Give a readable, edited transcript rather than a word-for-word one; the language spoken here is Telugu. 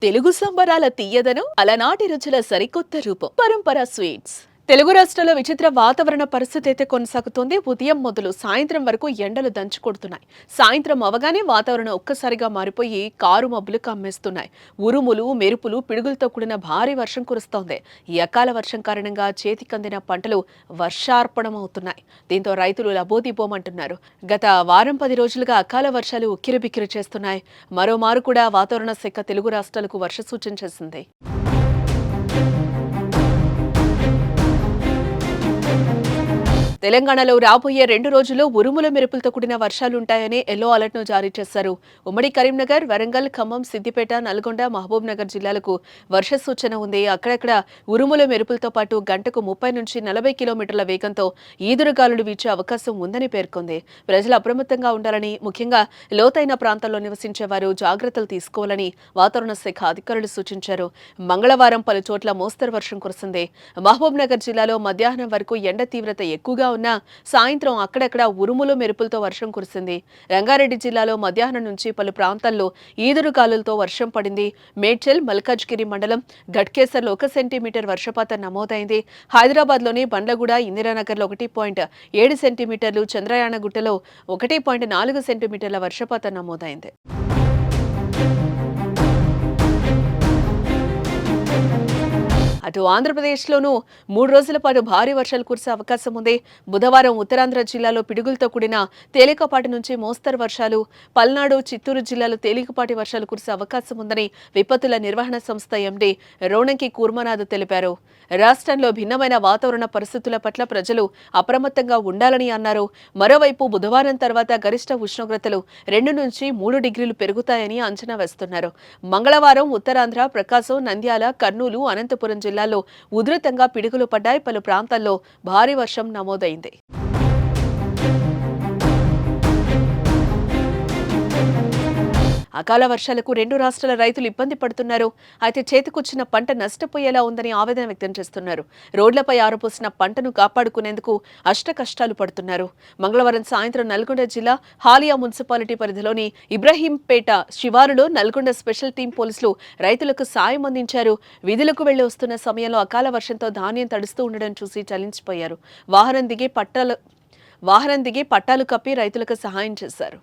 తెలుగు సంబరాల తీయదనం అలనాటి రుచుల సరికొత్త రూపం పరంపర స్వీట్స్. తెలుగు రాష్ట్రాల్లో విచిత్ర వాతావరణ పరిస్థితి అయితే కొనసాగుతోంది. ఉదయం మొదలు సాయంత్రం వరకు ఎండలు దంచుకొడుతున్నాయి. సాయంత్రం అవగానే వాతావరణం ఒక్కసారిగా మారిపోయి కారు మబ్బులు కమ్మేస్తున్నాయి. ఉరుములు, మెరుపులు, పిడుగులతో కూడిన భారీ వర్షం కురుస్తోంది. ఈ అకాల వర్షం కారణంగా చేతికందిన పంటలు వర్షార్పణమవుతున్నాయి. దీంతో రైతులు లబోదిబోమంటున్నారు. గత వారం 10 రోజులుగా అకాల వర్షాలు ఉక్కిరిబిక్కిరి చేస్తున్నాయి. మరోమారు కూడా వాతావరణ శాఖ తెలుగు రాష్ట్రాలకు వర్ష సూచన చేసింది. తెలంగాణలో రాబోయే 2 రోజుల్లో ఉరుముల మెరుపులతో కూడిన వర్షాలుంటాయని ఎల్లో అలర్ట్ను జారీ చేశారు. ఉమ్మడి కరీంనగర్, వరంగల్, ఖమ్మం, సిద్దిపేట, నల్గొండ, మహబూబ్ నగర్ జిల్లాలకు వర్ష సూచన ఉంది. అక్కడక్కడ ఉరుముల మెరుపులతో పాటు గంటకు 30 నుంచి 40 కిలోమీటర్ల వేగంతో ఈదురుగాలులు వీచే అవకాశం ఉందని పేర్కొంది. ప్రజలు అప్రమత్తంగా ఉండాలని, ముఖ్యంగా లోతైన ప్రాంతాల్లో నివసించేవారు జాగ్రత్తలు తీసుకోవాలని వాతావరణ శాఖ అధికారులు సూచించారు. మంగళవారం పలు చోట్ల మోస్తరు వర్షం కురిసింది. మహబూబ్ నగర్ జిల్లాలో మధ్యాహ్నం వరకు ఎండ తీవ్రత ఎక్కువగా ఉన్న సాయంత్రం అక్కడక్కడ ఉరుములు మెరుపులతో వర్షం కురిసింది. రంగారెడ్డి జిల్లాలో మధ్యాహ్నం నుంచి పలు ప్రాంతాల్లో ఈదురుగాలులతో వర్షం పడింది. మేడ్చల్, మల్కాజ్గిరి మండలం ఘట్కేసర్లో 1 సెంటీమీటర్ వర్షపాతం నమోదైంది. హైదరాబాద్లోని బండ్లగూడ, ఇందిరానగర్లో 1.7 సెంటీమీటర్లు, చంద్రయానగుట్టలో 1.4 సెంటీమీటర్ల వర్షపాతం నమోదైంది. అటు ఆంధ్రప్రదేశ్లోనూ 3 రోజుల పాటు భారీ వర్షాలు కురిసే అవకాశం ఉంది. బుధవారం ఉత్తరాంధ్ర జిల్లాలో పిడుగులతో కూడిన తేలికపాటి నుంచి మోస్తరు వర్షాలు, పల్నాడు, చిత్తూరు జిల్లాలో తేలికపాటి వర్షాలు కురిసే అవకాశం ఉందని విపత్తుల నిర్వహణ సంస్థ ఎండీ రోణంకి కూర్మనాథ్ తెలిపారు. రాష్ట్రంలో భిన్నమైన వాతావరణ పరిస్థితుల పట్ల ప్రజలు అప్రమత్తంగా ఉండాలని అన్నారు. మరోవైపు బుధవారం తర్వాత గరిష్ట ఉష్ణోగ్రతలు 2 నుంచి 3 డిగ్రీలు పెరుగుతాయని అంచనా వేస్తున్నారు. మంగళవారం ఉత్తరాంధ్ర, ప్రకాశం, నంద్యాల, కర్నూలు, అనంతపురం జిల్లాల్లో ఉధృతంగా పిడుగులు పడ్డాయి. పలు ప్రాంతాల్లో భారీ వర్షం నమోదైంది. అకాల వర్షాలకు 2 రాష్ట్రాల రైతులు ఇబ్బంది పడుతున్నారు. అయితే చేతికొచ్చిన పంట నష్టపోయేలా ఉందని ఆవేదన వ్యక్తం చేస్తున్నారు. రోడ్లపై ఆరపోసిన పంటను కాపాడుకునేందుకు అష్టకష్టాలు పడుతున్నారు. మంగళవారం సాయంత్రం నల్గొండ జిల్లా హాలియా మున్సిపాలిటీ పరిధిలోని ఇబ్రహీంపేట శివారులో నల్గొండ స్పెషల్ టీం పోలీసులు రైతులకు సాయం అందించారు. విధులకు వెళ్లి వస్తున్న సమయంలో అకాల వర్షంతో ధాన్యం తడుస్తూ ఉండడం చూసి చలించిపోయారు. వాహనం దిగి పట్టాలు కప్పి రైతులకు సహాయం చేశారు.